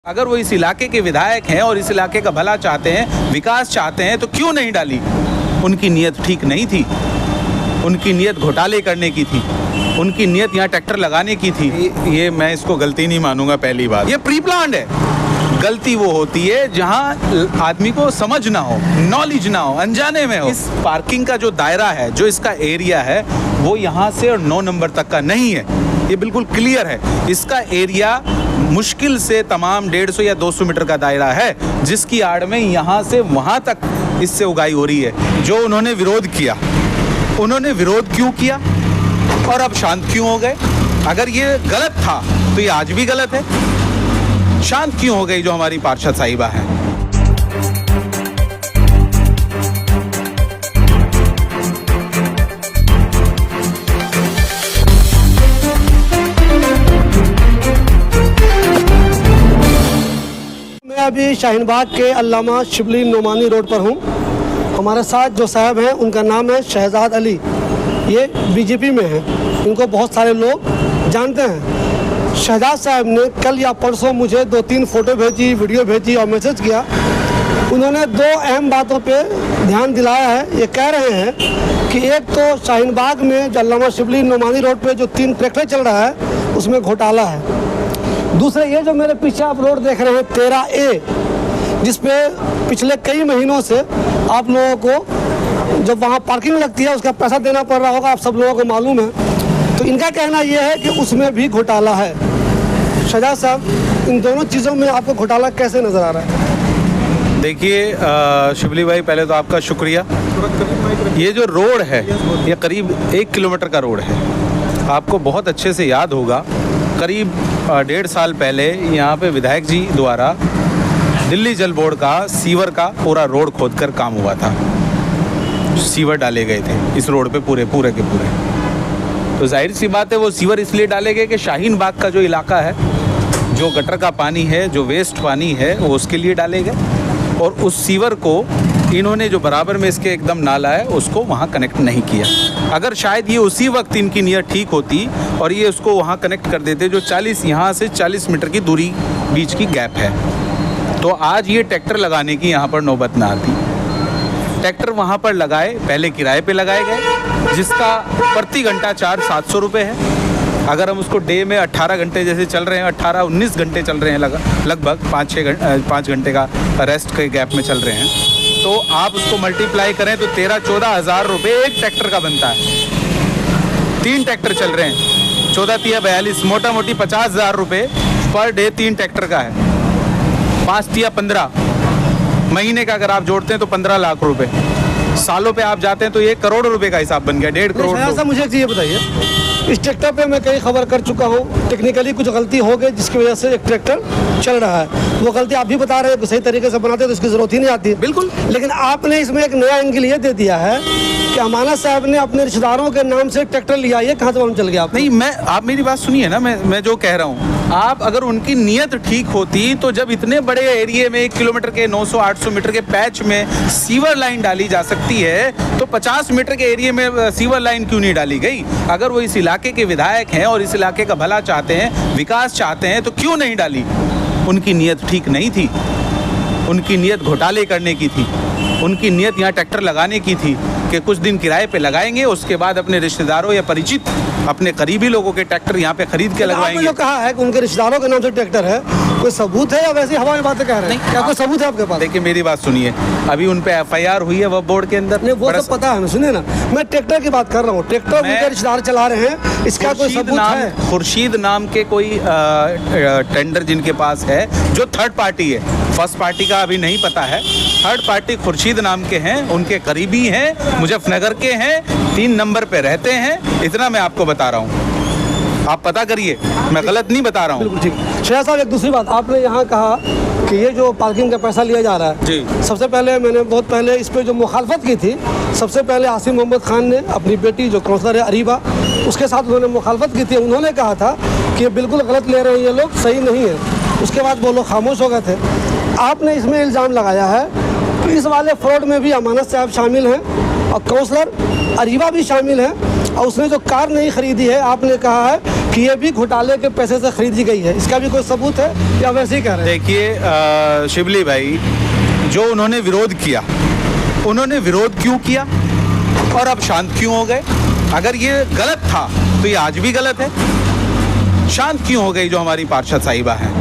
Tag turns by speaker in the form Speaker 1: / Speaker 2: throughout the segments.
Speaker 1: अगर वो इस इलाके के विधायक हैं और इस इलाके का भला चाहते हैं, विकास चाहते हैं, तो क्यों नहीं डाली? उनकी नीयत ठीक नहीं थी, उनकी नीयत घोटाले करने की थी, उनकी नीयत यहाँ ट्रैक्टर लगाने की थी। ये मैं इसको गलती नहीं मानूंगा। पहली बात, ये प्री प्लान्ड है। गलती वो होती है जहाँ आदमी को समझ ना हो, नॉलेज ना हो, अनजाने में हो। इस पार्किंग का जो दायरा है, जो इसका एरिया है, वो यहाँ से और 9 नंबर तक का नहीं है। ये बिल्कुल क्लियर है। इसका एरिया मुश्किल से तमाम 150 या 200 मीटर का दायरा है, जिसकी आड़ में यहाँ से वहाँ तक इससे उगाई हो रही है। जो उन्होंने विरोध किया, उन्होंने विरोध क्यों किया और अब शांत क्यों हो गए? अगर ये गलत था तो ये आज भी गलत है। शांत क्यों हो गई जो हमारी पार्षद साहिबा हैं?
Speaker 2: मैं अभी शाहीन बाग के अल्लामा शिबली नोमानी रोड पर हूँ। हमारे साथ जो साहब हैं उनका नाम है शहजाद अली। ये बीजेपी में हैं, इनको बहुत सारे लोग जानते हैं। शहजाद साहब ने कल या परसों मुझे 2-3 फ़ोटो भेजी, वीडियो भेजी और मैसेज किया। उन्होंने 2 अहम बातों पे ध्यान दिलाया है। ये कह रहे हैं कि एक तो शाहीन बाग में जो अल्लामा शिबली नोमानी रोड पे जो 3 ट्रैक्टर चल रहा है उसमें घोटाला है। दूसरे, ये जो मेरे पीछे आप रोड देख रहे हैं 13A, जिस पे पिछले कई महीनों से आप लोगों को जब वहाँ पार्किंग लगती है उसका पैसा देना पड़ रहा होगा, आप सब लोगों को मालूम है। तो इनका कहना यह है कि उसमें भी घोटाला है। शहजाद साहब, इन दोनों चीज़ों में आपको घोटाला कैसे नज़र आ रहा है?
Speaker 1: देखिए शिबली भाई, पहले तो आपका शुक्रिया। ये जो रोड है ये करीब 1 किलोमीटर का रोड है। आपको बहुत अच्छे से याद होगा, करीब 1.5 साल पहले यहाँ पे विधायक जी द्वारा दिल्ली जल बोर्ड का सीवर का पूरा रोड खोदकर काम हुआ था। सीवर डाले गए थे इस रोड पे पूरे के पूरे। तो जाहिर सी बात है वो सीवर इसलिए डाले गए कि शाहीन बाग का जो इलाका है, जो गटर का पानी है, जो वेस्ट पानी है, वो उसके लिए डाले गए। और उस सीवर को इन्होंने जो बराबर में इसके एकदम नाला है उसको वहाँ कनेक्ट नहीं किया। अगर शायद ये उसी वक्त इनकी नीयत ठीक होती और ये उसको वहाँ कनेक्ट कर देते, जो 40 यहाँ से 40 मीटर की दूरी बीच की गैप है, तो आज ये ट्रैक्टर लगाने की यहाँ पर नौबत ना आती। ट्रैक्टर वहाँ पर लगाए, पहले किराए पे लगाए गए, जिसका प्रति घंटा चार्ज 700 रुपये है। अगर हम उसको डे में 18 घंटे जैसे चल रहे हैं, 18-19 घंटे चल रहे हैं, लगभग 5 घंटे का रेस्ट के गैप में चल रहे हैं, तो आप उसको मल्टीप्लाई करें तो 13-14 हज़ार रुपये एक ट्रैक्टर का बनता है। 3 ट्रैक्टर चल रहे हैं, 14-42, मोटा मोटी 50,000 रुपये पर डे 3 ट्रैक्टर का है। 5-15 महीने का अगर आप जोड़ते हैं तो 15 लाख रुपए। सालों पे आप जाते हैं तो 1 करोड़ रुपए का हिसाब बन गया, 1.5 करोड़।
Speaker 2: ऐसा मुझे एक चीज़ बताइए, इस ट्रैक्टर पे मैं कई खबर कर चुका हूँ, टेक्निकली कुछ गलती हो गई जिसकी वजह से एक ट्रैक्टर चल रहा है। वो गलती आप भी बता रहे हैं, सही तरीके से बनाते तो इसकी ज़रूरत ही नहीं आती।
Speaker 1: बिल्कुल।
Speaker 2: लेकिन आपने इसमें एक नया एंगल ये दे दिया है कि अमानत साहब ने अपने रिश्तेदारों के नाम से ट्रैक्टर लिया। ये कहाँ से मालूम चल गया आप?
Speaker 1: नहीं, आप मेरी बात सुनिए ना, मैं जो कह रहा हूँ, आप अगर उनकी नीयत ठीक होती तो जब इतने बड़े एरिया में 1 किलोमीटर के 900-800 मीटर के पैच में सीवर लाइन डाली जा सकती है, तो 50 मीटर के एरिया में सीवर लाइन क्यों नहीं डाली गई? अगर वो इस इलाके के विधायक हैं और इस इलाके का भला चाहते हैं, विकास चाहते हैं, तो क्यों नहीं डाली? उनकी नीयत ठीक नहीं थी, उनकी नीयत घोटाले करने की थी, उनकी नीयत यहाँ ट्रैक्टर लगाने की थी कि कुछ दिन किराए पे लगाएंगे, उसके बाद अपने रिश्तेदारों या परिचित, अपने करीबी लोगों के ट्रैक्टर यहाँ पे खरीद के लगवाएंगे।
Speaker 2: आपने जो कहा है कि उनके रिश्तेदारों के नाम से ट्रैक्टर है, कोई सबूत है या वैसे हवा में बातें कह रहे हैं? क्या कोई सबूत है आपके पास?
Speaker 1: देखिए मेरी बात सुनिए, अभी उन पे FIR हुई है वह बोर्ड के अंदर।
Speaker 2: नहीं, वो तो पता है, सुनिए ना, मैं ट्रैक्टर की बात कर रहा हूँ। ट्रैक्टर उनके रिश्तेदार चला रहे हैं, इसका कोई सबूत है? खुर्शीद
Speaker 1: नाम के कोई टेंडर जिनके पास है, जो थर्ड पार्टी है, फर्स्ट पार्टी का अभी नहीं पता है, थर्ड पार्टी खुर्शीद नाम के हैं, उनके करीबी हैं, मुजफ्फरनगर के हैं, 3 नंबर पे रहते हैं। इतना मैं आपको बता रहा हूँ, आप पता करिए, मैं गलत नहीं बता रहा हूँ।
Speaker 2: बिल्कुल ठीक। शहजाद साहब, एक दूसरी बात, आपने यहाँ कहा कि ये जो पार्किंग का पैसा लिया जा रहा है
Speaker 1: जी,
Speaker 2: सबसे पहले मैंने बहुत पहले इस पर जो मुखालफत की थी, सबसे पहले आसिम मोहम्मद खान ने अपनी बेटी जो काउंसलर है अरीबा, उसके साथ उन्होंने मुखालफत की थी। उन्होंने कहा था कि ये बिल्कुल गलत ले रहे हैं ये लोग, सही नहीं है। उसके बाद वो लोग खामोश हो गए थे। आपने इसमें इल्ज़ाम लगाया है कि इस वाले फ्रॉड में भी अमानत साहब शामिल हैं और काउंसलर अरीबा भी शामिल हैं, और उसने जो कार नहीं खरीदी है, आपने कहा है कि ये भी घोटाले के पैसे से खरीदी गई है, इसका भी कोई सबूत है या वैसे ही कह रहे हैं?
Speaker 1: देखिए शिबली भाई, जो उन्होंने विरोध किया, उन्होंने विरोध क्यों किया और अब शांत क्यों हो गए? अगर ये गलत था तो ये आज भी गलत है। शांत क्यों हो गई जो हमारी पार्षद साहिबा हैं?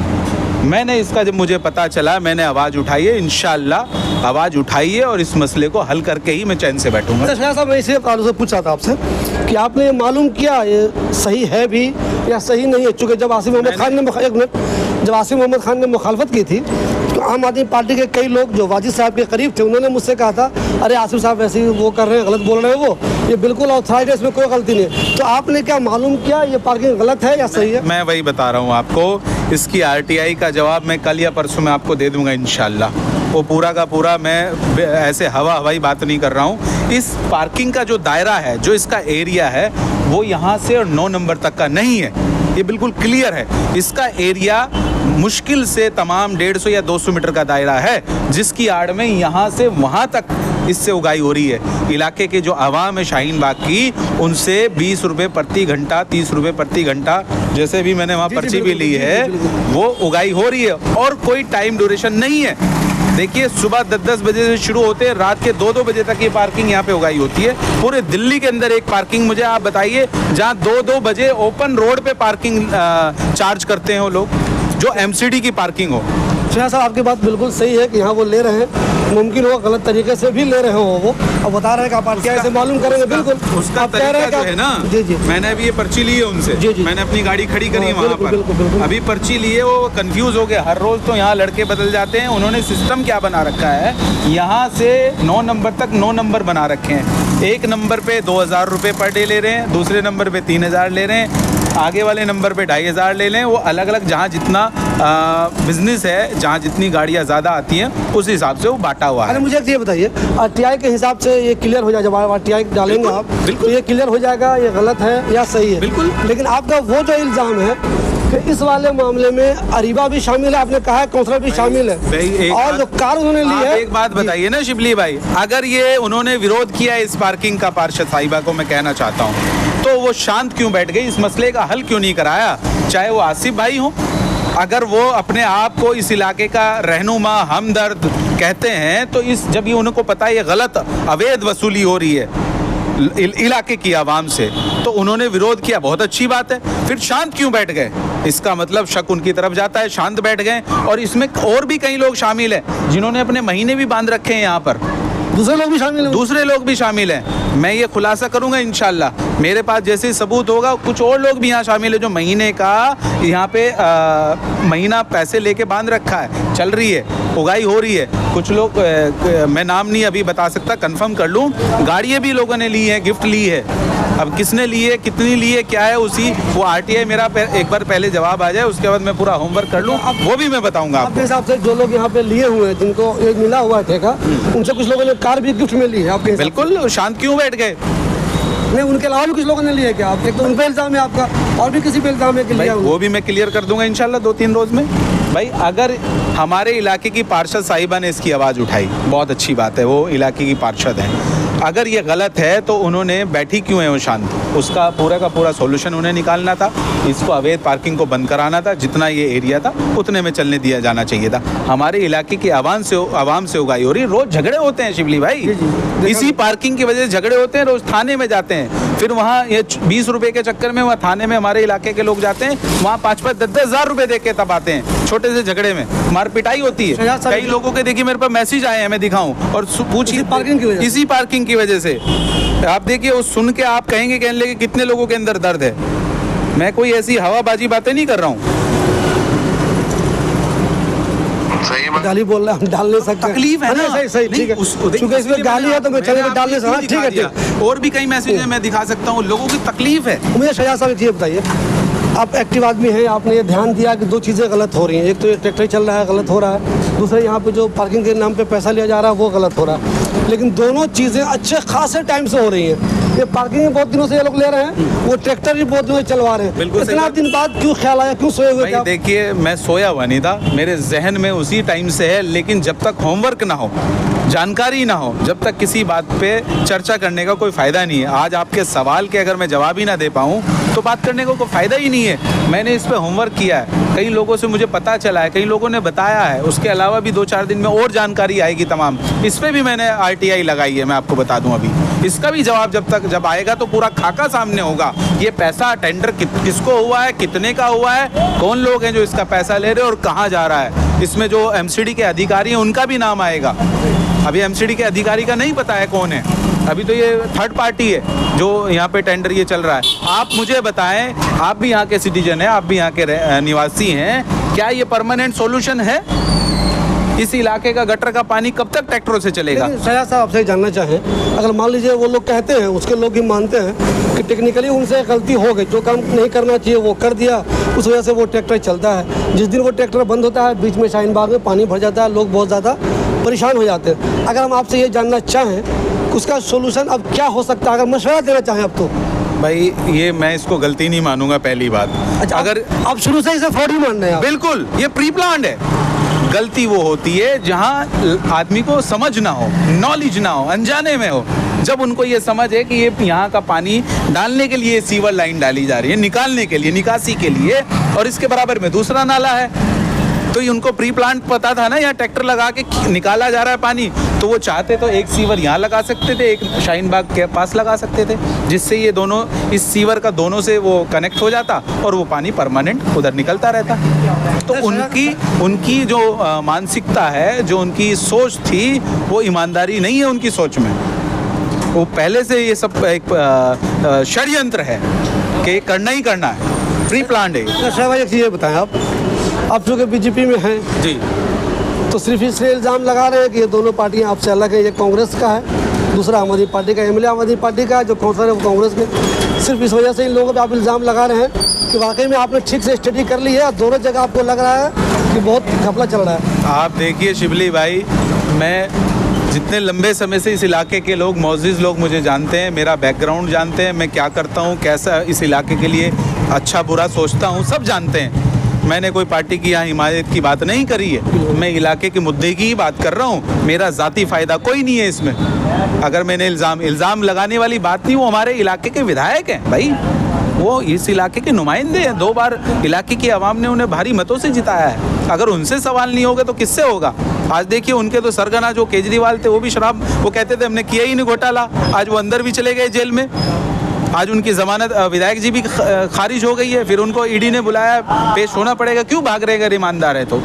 Speaker 1: मैंने इसका जब मुझे पता चला, मैंने आवाज़ उठाई है, इंशाअल्लाह आवाज़ उठाई है और इस मसले को हल करके ही मैं चैन से बैठूंगा।
Speaker 2: अच्छा शाह साहब, मैं इसे ताल्लुक से पूछा था आपसे कि आपने ये मालूम किया ये सही है भी या सही नहीं है? चूँकि जब आसिफ मोहम्मद खान ने एक मिनट जब आसिफ मोहम्मद खान ने मुखालफत की थी तो आम आदमी पार्टी के कई लोग जो वाजिद साहब के करीब थे, उन्होंने मुझसे कहा था अरे आसिफ साहब ऐसे ही वो कर रहे हैं, गलत बोल रहे हैं, वो ये बिल्कुल ऑथराइज है, इसमें कोई गलती नहीं है। तो आपने क्या मालूम किया ये पार्किंग गलत है या सही है?
Speaker 1: मैं वही बता रहा हूँ आपको, इसकी RTI का जवाब मैं कल या परसों में आपको दे दूंगा इंशाल्लाह। वो पूरा का पूरा, मैं ऐसे हवाई बात नहीं कर रहा हूँ। इस पार्किंग का जो दायरा है, जो इसका एरिया है, वो यहाँ से और 9 नंबर तक का नहीं है, ये बिल्कुल क्लियर है। इसका एरिया मुश्किल से तमाम 150 या 200 मीटर का दायरा है, जिसकी आड़ में यहाँ से वहाँ तक इससे उगाई हो रही है। इलाके के जो आवाम है शाहीन बाग की, उनसे 20 रुपये प्रति घंटा, 30 रुपये प्रति घंटा, जैसे भी मैंने वहाँ पर्ची भी ली है, वो उगाई हो रही है और कोई टाइम ड्यूरेशन नहीं है। देखिए, सुबह 10-10 बजे से शुरू होते हैं, रात के 2-2 बजे तक ये पार्किंग यहाँ पे उगाई होती है। पूरे दिल्ली के अंदर एक पार्किंग मुझे आप बताइए जहाँ 2-2 बजे ओपन रोड पे पार्किंग चार्ज करते हैं वो लोग, जो MCD की पार्किंग हो।
Speaker 2: शाह साहब, आपकी बात बिल्कुल सही है कि यहाँ वो ले रहे हैं, मुमकिन हो गलत तरीके से भी ले रहे हो वो, अब बता रहे हैं कि आप RTI से मालूम करेंगे। बिल्कुल
Speaker 1: उसका
Speaker 2: आप कह रहे हैं
Speaker 1: तरीका जो है ना,
Speaker 2: जी जी,
Speaker 1: मैंने अभी ये पर्ची ली है उनसे,
Speaker 2: जी जी,
Speaker 1: मैंने अपनी गाड़ी खड़ी करी है वहाँ पर,
Speaker 2: बिल्कुल।
Speaker 1: अभी पर्ची ली है, वो कंफ्यूज हो गए। हर रोज तो यहाँ लड़के बदल जाते हैं। उन्होंने सिस्टम क्या बना रखा है, यहाँ से 9 नंबर तक 9 नंबर बना रखे हैं। एक नंबर पे 2000 रुपये पर डे ले रहे हैं, दूसरे नंबर पे 3000 ले रहे हैं, आगे वाले नंबर पे 2500 ले लें। वो अलग अलग जहाँ जितना बिजनेस है, जहाँ जितनी गाड़ियाँ ज़्यादा आती हैं, उस हिसाब से वो बांटा हुआ है।
Speaker 2: अरे मुझे ये बताइए, RTI के हिसाब से ये क्लियर हो जाए, जब RTI डालेंगे आप तो ये क्लियर हो जाएगा ये गलत है या सही है?
Speaker 1: बिल्कुल।
Speaker 2: लेकिन आपका वो जो इल्ज़ाम है कि इस वाले मामले में अरीबा भी शामिल है, आपने कहा है काउंसलर भी शामिल है, और जो कार उन्होंने ली है।
Speaker 1: एक बात बताइए ना शिबली भाई, अगर ये उन्होंने विरोध किया है इस पार्किंग का, पार्षद साहिबा को मैं कहना चाहता हूँ, तो वो शांत क्यों बैठ गई? इस मसले का हल क्यों नहीं कराया? चाहे वो आसिफ भाई हो, अगर वो अपने आप को इस इलाके का रहनुमा, हमदर्द कहते हैं, तो जब ये उनको पता है ये गलत अवैध वसूली हो रही है इलाके की आवाम से, तो उन्होंने विरोध किया, बहुत अच्छी बात है। फिर शांत क्यों बैठ गए? इसका मतलब शक उनकी तरफ जाता है, शांत बैठ गए। और इसमें और भी कई लोग शामिल हैं जिन्होंने अपने महीने भी बांध रखे हैं यहाँ पर,
Speaker 2: दूसरे लोग भी शामिल हैं।
Speaker 1: दूसरे लोग भी शामिल हैं। मैं ये खुलासा करूंगा इंशाल्लाह, मेरे पास जैसे ही सबूत होगा। कुछ और लोग भी यहाँ शामिल है जो महीने का यहाँ पे महीना पैसे लेके बांध रखा है, चल रही है, उगाई हो रही है। कुछ लोग मैं नाम नहीं अभी बता सकता, कंफर्म कर लूँ। गाड़ियाँ भी लोगों ने ली है, गिफ्ट ली है। अब किसने ली है, कितनी ली है, क्या है, उसी वो RTI मेरा एक बार पहले जवाब आ जाए, उसके बाद मैं पूरा होमवर्क कर लूँ, वो भी मैं बताऊँगा
Speaker 2: आपके हिसाब से। जो लोग यहाँ पे लिए हुए हैं, जिनको एक मिला हुआ है ठेका, उनसे कुछ लोगों ने कार भी गिफ्ट में ली है आपके?
Speaker 1: बिल्कुल। शांत क्यों बैठ गए?
Speaker 2: नहीं, उनके अलावा भी कुछ लोगों ने लिया क्या? आप एक तो उन पे इल्जाम है आपका, और भी किसी पे इल्जाम है कि लिया?
Speaker 1: वो भी मैं क्लियर कर दूंगा इंशाल्लाह 2-3 रोज में। भाई, अगर हमारे इलाके की पार्षद साहिबा ने इसकी आवाज़ उठाई, बहुत अच्छी बात है, वो इलाके की पार्षद हैं। अगर ये गलत है तो उन्होंने बैठी क्यों है वो शांत? उसका पूरा का पूरा सॉल्यूशन उन्हें निकालना था। इसको अवैध पार्किंग को बंद कराना था। जितना ये एरिया था उतने में चलने दिया जाना चाहिए था। हमारे इलाके की आवाम से उगाई हो रही। रोज झगड़े होते हैं शिबली भाई, इसी पार्किंग की वजह से झगड़े होते हैं। रोज थाने में जाते हैं, फिर वहाँ ये 20 रुपये के चक्कर में वहाँ थाने में हमारे इलाके के लोग जाते हैं, वहाँ 5-5, 10-10 हज़ार रुपये दे के तब आते हैं। छोटे से झगड़े में मार पिटाई होती है। कई लोगों के देखिए मेरे पास मैसेज आए हैं, मैं दिखाऊं और पूछिए, इसी पार्किंग की वजह से। आप देखिए, वो सुन के आप कहेंगे, कहने लगे कितने लोगों के अंदर दर्द है। मैं कोई ऐसी हवाबाजी बातें नहीं कर रहा हूँ।
Speaker 2: गाली बोल रहा है, हम डाल नहीं सकते।
Speaker 1: तकलीफ है ना।
Speaker 2: सही ठीक है, क्योंकि इसमें गाली है तो मैं चले डाल नहीं सकता। ठीक है।
Speaker 1: और भी कई मैसेज मैं दिखा सकता हूँ, लोगों की तकलीफ है।
Speaker 2: मुझे शहजाद साहब ये बताइए, आप एक्टिव आदमी हैं, आपने ये ध्यान दिया कि 2 चीज़ें गलत हो रही हैं। एक तो ये ट्रैक्टर चल रहा है, गलत हो रहा है। दूसरा, यहाँ पे जो पार्किंग के नाम पे पैसा लिया जा रहा है वो गलत हो रहा है। लेकिन दोनों चीज़ें अच्छे खासे टाइम से हो रही हैं। ये पार्किंग भी बहुत दिनों से ये लोग ले रहे हैं, वो ट्रैक्टर भी बहुत दिनों से चलवा रहे हैं।
Speaker 1: बिल्कुल सही
Speaker 2: इतना
Speaker 1: बात।
Speaker 2: दिन बाद क्यों ख्याल आया, क्यों सोए हुए थे
Speaker 1: भाई
Speaker 2: आप?
Speaker 1: देखिए, मैं सोया हुआ नहीं था, मेरे जहन में उसी टाइम से है, लेकिन जब तक होमवर्क ना हो, जानकारी ना हो, जब तक किसी बात पे चर्चा करने का कोई फ़ायदा नहीं है। आज आपके सवाल के अगर मैं जवाब ही ना दे पाऊँ तो बात करने को कोई फ़ायदा ही नहीं है। मैंने इस पे होमवर्क किया है, कई लोगों से मुझे पता चला है, कई लोगों ने बताया है, उसके अलावा भी 2-4 दिन में और जानकारी आएगी तमाम। इस पे भी मैंने RTI लगाई है, मैं आपको बता दूं अभी। इसका भी जवाब जब आएगा तो पूरा खाका सामने होगा। ये पैसा टेंडर किसको हुआ है, कितने का हुआ है, कौन लोग हैं जो इसका पैसा ले रहे हैं और कहाँ जा रहा है। इसमें जो MCD के अधिकारी हैं उनका भी नाम आएगा। अभी MCD के अधिकारी का नहीं पता है कौन है, अभी तो ये थर्ड पार्टी है जो यहाँ पे टेंडर ये चल रहा है। आप मुझे बताएं, आप भी यहाँ के सिटीजन हैं, आप भी यहाँ के निवासी हैं, क्या ये परमानेंट सॉल्यूशन है? इस इलाके का गटर का पानी कब तक ट्रैक्टरों से चलेगा?
Speaker 2: शहजाद साहब आपसे जानना चाहें, अगर मान लीजिए वो लोग कहते हैं, उसके लोग ही मानते हैं कि टेक्निकली उनसे गलती हो गई, जो काम नहीं करना चाहिए वो कर दिया, उस वजह से वो ट्रैक्टर चलता है। जिस दिन वो ट्रैक्टर बंद होता है, बीच में शाहीन बाग में पानी भर जाता है, लोग बहुत ज़्यादा परेशान हो जाते हैं। अगर हम आपसे ये जानना चाहें कि उसका सोल्यूशन अब क्या हो सकता है, अगर मशवरा देना चाहें अब तो?
Speaker 1: भाई ये मैं इसको गलती नहीं मानूंगा, पहली बात।
Speaker 2: अच्छा,
Speaker 1: अगर
Speaker 2: आप शुरू से इसे फ्रॉड ही मान रहे हैं आप?
Speaker 1: बिल्कुल, ये प्री प्लान्ड है। गलती वो होती है जहां आदमी को समझ ना हो, नॉलेज ना हो, अनजाने में हो। जब उनको ये समझ है कि ये यहाँ का पानी डालने के लिए सीवर लाइन डाली जा रही है, निकालने के लिए, निकासी के लिए, और इसके बराबर में दूसरा नाला है, तो ये उनको प्री प्लान पता था ना, यहाँ ट्रैक्टर लगा के निकाला जा रहा है पानी, तो वो चाहते तो एक सीवर यहाँ लगा सकते थे, एक शाहीन बाग के पास लगा सकते थे, जिससे ये दोनों, इस सीवर का दोनों से वो कनेक्ट हो जाता और वो पानी परमानेंट उधर निकलता रहता। तो उनकी जो मानसिकता है, जो उनकी सोच थी, वो ईमानदारी नहीं है उनकी सोच में। वो पहले से ये सब एक षड्यंत्र है कि ये करना ही करना है, प्री प्लान्ड है।
Speaker 2: शहजाद भाई एक चीज़ ये बताएं, आप चूँकि BJP में हैं
Speaker 1: जी,
Speaker 2: तो सिर्फ इसलिए इल्ज़ाम लगा रहे हैं कि ये दोनों पार्टियां आपसे अलग है, ये कांग्रेस का है, दूसरा आम आदमी पार्टी का, MLA आम आदमी पार्टी का है, जो काउंसलर है वो कांग्रेस के। सिर्फ इस वजह से इन लोगों पे आप इल्ज़ाम लगा रहे हैं कि वाकई में आपने ठीक से स्टडी कर ली है, दोनों जगह आपको लग रहा है कि बहुत घपला चल रहा है।
Speaker 1: आप देखिए शिबली भाई, मैं जितने लंबे समय से इस इलाके के लोग, मोअज़्ज़िज़ लोग मुझे जानते हैं, मेरा बैकग्राउंड जानते हैं, मैं क्या करता हूँ, कैसा इस इलाके के लिए अच्छा बुरा सोचता हूँ, सब जानते हैं। मैंने कोई पार्टी की यहाँ हिमायत की बात नहीं करी है, मैं इलाके के मुद्दे की ही बात कर रहा हूँ। मेरा ज़ाती फ़ायदा कोई नहीं है इसमें। अगर मैंने इल्ज़ाम लगाने वाली बात नहीं, वो हमारे इलाके के विधायक हैं भाई, वो इस इलाके के नुमाइंदे हैं। 2 बार इलाके की आवाम ने उन्हें भारी मतों से जिताया है। अगर उनसे सवाल नहीं होगा तो किससे होगा? आज देखिए, उनके तो सरगना जो केजरीवाल थे, वो भी शराब, वो कहते थे हमने किया ही नहीं घोटाला, आज वो अंदर भी चले गए जेल में। आज उनकी ज़मानत, विधायक जी भी खारिज हो गई है, फिर उनको ED ने बुलाया, पेश होना पड़ेगा। क्यों भाग रहे हैं? अगर ईमानदार है तो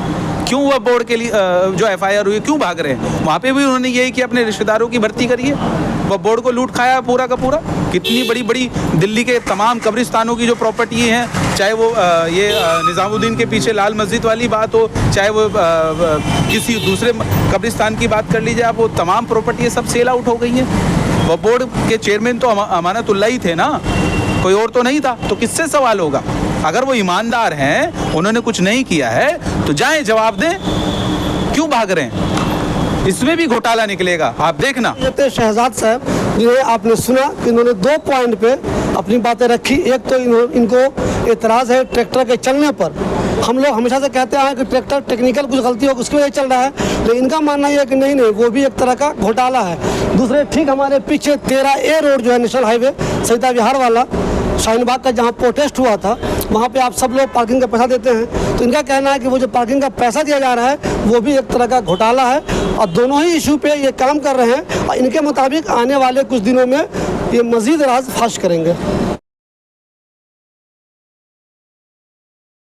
Speaker 1: क्यों वह बोर्ड के लिए जो FIR हुई, क्यों भाग रहे हैं? वहाँ पे भी उन्होंने यही कि अपने रिश्तेदारों की भर्ती करिए, वह बोर्ड को लूट खाया पूरा का पूरा। कितनी बड़ी बड़ी दिल्ली के तमाम कब्रिस्तानों की जो प्रॉपर्टी हैं, चाहे वो ये निज़ामुद्दीन के पीछे लाल मस्जिद वाली बात हो, चाहे वो किसी दूसरे कब्रिस्तान की बात कर लीजिए आप, वो तमाम प्रॉपर्टी सब सेल आउट हो गई हैं। वो बोर्ड के चेयरमैन तो अमानतुल्लाह ही थे ना, कोई और तो नहीं था। तो किससे सवाल होगा? अगर वो ईमानदार हैं, उन्होंने कुछ नहीं किया है तो जाएं, जवाब दें, क्यों भाग रहे हैं? इसमें भी घोटाला निकलेगा, आप देखना।
Speaker 2: ये शहजाद साहब, जिन्हें आपने सुना कि इन्होंने 2 पॉइंट पे अपनी बातें रखी। एक तो इनको एतराज़ है ट्रैक्टर के चलने पर। हम लोग हमेशा से कहते हैं कि ट्रैक्टर टेक्निकल कुछ गलती हो उसकी वजह से चल रहा है, लेकिन इनका मानना यह है कि नहीं, वो भी एक तरह का घोटाला है। दूसरे, ठीक हमारे पीछे 13A रोड जो है, नेशनल हाईवे सरिता विहार वाला, शाहीन बाग का जहाँ प्रोटेस्ट हुआ था, वहाँ पे आप सब लोग पार्किंग का पैसा देते हैं। तो इनका कहना है कि वो जो पार्किंग का पैसा दिया जा रहा है, वो भी एक तरह का घोटाला है, और दोनों ही इशू पे ये काम कर रहे हैं। और इनके मुताबिक आने वाले कुछ दिनों में ये मज़ीद राज फाश करेंगे।